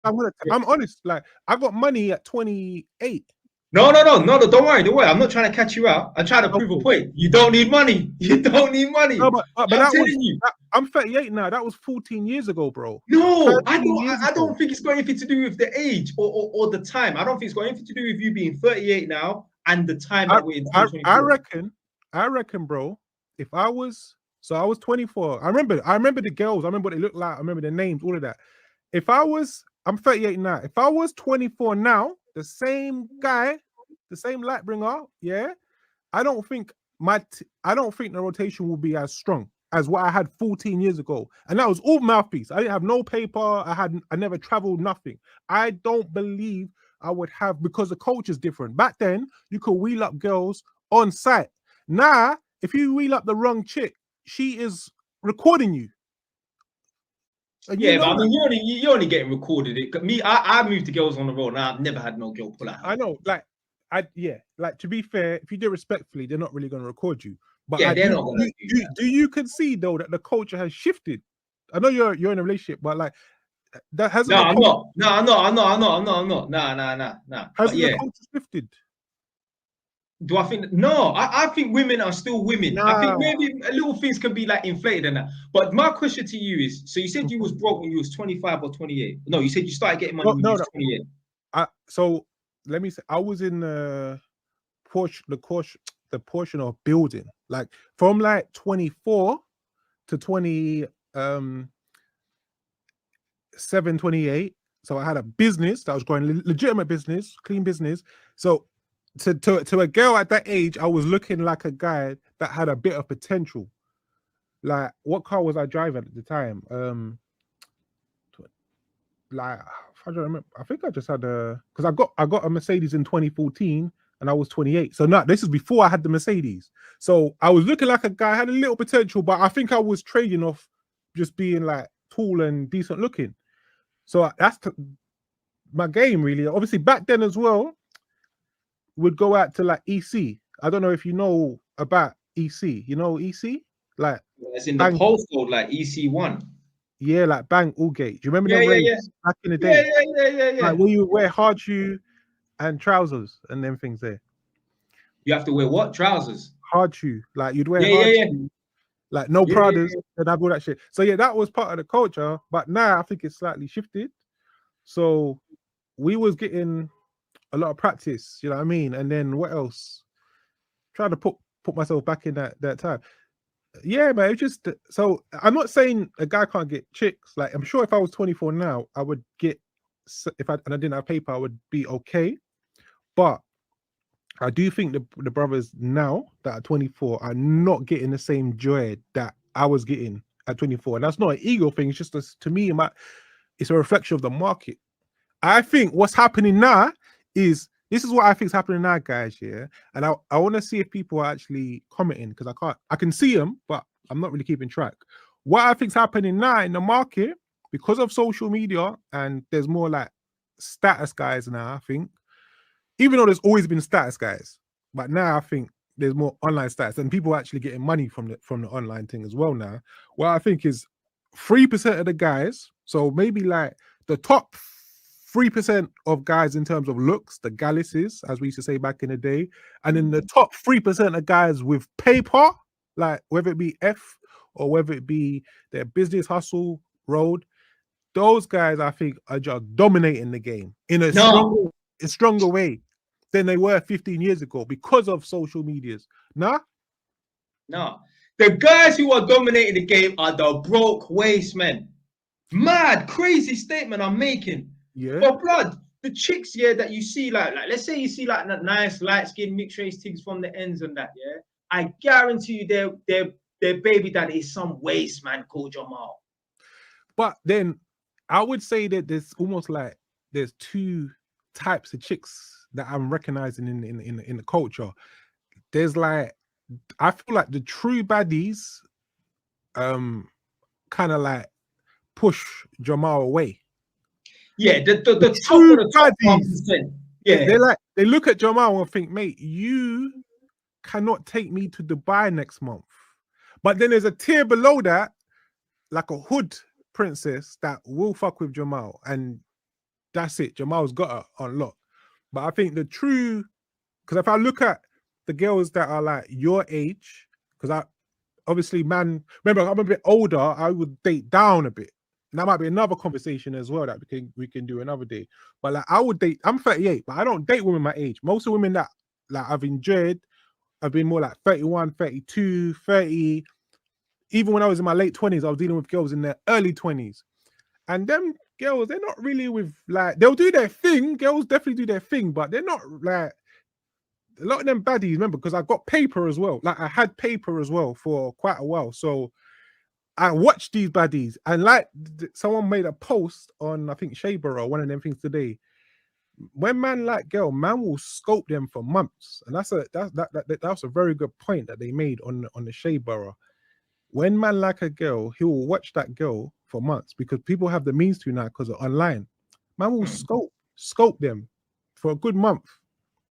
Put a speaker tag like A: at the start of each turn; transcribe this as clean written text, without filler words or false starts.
A: I'm honest. Like, I got money at 28.
B: No. Don't worry. I'm not trying to catch you out. I'm trying to prove a
A: Okay.
B: point. You don't need money. You don't need money.
A: No, but
B: I'm
A: that was.
B: telling you.
A: I'm 38 now. That was 14 years ago, bro.
B: No,
A: 13 years
B: I
A: ago.
B: don't think it's got anything to do with the age or the time. I don't think it's got anything to do with you being 38 now and the time that we're in
A: I
B: 2024.
A: reckon, bro. If I was, so I was 24. I remember the girls. I remember what they looked like. I remember their names, all of that. I'm 38 now. If I was 24 now, the same guy, the same light bringer, yeah, I don't think the rotation will be as strong as what I had 14 years ago. And that was all mouthpiece. I didn't have no paper. I never traveled, nothing. I don't believe I would have, because the culture is different. Back then, you could wheel up girls on site. Now, if you wheel up the wrong chick, she is recording you. And
B: Yeah, but I mean, you're only getting recorded. I moved to girls on the road. Now I've never had no girl pull out.
A: I know, like, like, to be fair, if you do it respectfully, they're not really going to record you. But
B: yeah, they're not going to do that.
A: Do you concede though that the culture has shifted? I know you're in a relationship, but like, that hasn't.
B: No, I'm not. No, I'm not. Nah.
A: Hasn't the culture shifted?
B: Do I think? No, I think women are still women.
A: Nah.
B: I think maybe little things can be like inflated and that. But my question to you is: so you said you was broke when you was 25 or 28? No, you said you started getting money when you was 28.
A: So let me say, I was in the portion of building, like from like 24 to 28. So I had a business that was growing, legitimate business, clean business. So to a girl at that age, I was looking like a guy that had a bit of potential. Like, what car was I driving at the time? Like, I don't remember. I think I just had because I got a Mercedes in 2014 and I was 28. So no, this is before I had the Mercedes. So I was looking like a guy, had a little potential, but I think I was trading off just being like tall and decent looking. So that's my game, really. Obviously, back then as well, would go out to like EC. I don't know if you know about EC. You know EC? Like,
B: it's in the postcode, like EC1.
A: Yeah, like Bang Allgate. Do you remember the race back in the day?
B: Yeah.
A: Like, when you wear hard shoe and trousers and them things there.
B: You have to wear what? Trousers?
A: Hard shoe. Like, you'd wear hard shoe. Like, no Pradas and have all that shit. So yeah, that was part of the culture. But now I think it's slightly shifted. So we was getting a lot of practice, you know what I mean? And then what else? Trying to put myself back in that time. Yeah, man, it's just, so I'm not saying a guy can't get chicks. Like, I'm sure if I was 24 now, I would get, and I didn't have paper, I would be okay. But I do think the brothers now that are 24 are not getting the same joy that I was getting at 24. And that's not an ego thing. It's just, to me, it's a reflection of the market. I think what's happening now is, this is what I think is happening now, guys, yeah? And I want to see if people are actually commenting, because I can see them, but I'm not really keeping track. What I think is happening now in the market, because of social media, and there's more like status guys now, I think, even though there's always been status guys, but now I think there's more online status, and people are actually getting money from the online thing as well now. What I think is 3% of the guys, so maybe like the top 3% of guys in terms of looks, the gallises, as we used to say back in the day, and then the top 3% of guys with paper, like whether it be F or whether it be their business hustle road, those guys I think are just dominating the game in a stronger way than they were 15 years ago because of social medias.
B: No. The guys who are dominating the game are the broke waste men. Mad, crazy statement I'm making.
A: Yeah.
B: But blood, the chicks, that you see, like let's say you see like that nice light skin mixed race things from the ends and that, I guarantee you their baby daddy is some waste man called Jamal.
A: But then I would say that there's almost like there's two types of chicks that I'm recognizing in the culture. There's like, I feel like the true baddies kind of like push Jamal away.
B: Yeah, the top of the top 1%. Yeah.
A: They look at Jamal and think, mate, you cannot take me to Dubai next month. But then there's a tier below that, like a hood princess that will fuck with Jamal. And that's it. Jamal's got her on lock. But I think the true, because if I look at the girls that are like your age, because I obviously, man, remember I'm a bit older, I would date down a bit. And that might be another conversation as well that we can do another day. But like I would date, I'm 38, but I don't date women my age. Most of the women that like I've enjoyed have been more like 31, 32, 30. Even when I was in my late 20s, I was dealing with girls in their early 20s. And them girls, they're not really with like, they'll do their thing. Girls definitely do their thing, but they're not like, a lot of them baddies, remember, because I got paper as well. Like I had paper as well for quite a while. So I watched these baddies, and like someone made a post on, I think Shaber or one of them things today. When man like girl, man will scope them for months. And that's a very good point that they made on the Shaber. When man like a girl, he will watch that girl for months because people have the means to now because of online. Man will scope them for a good month.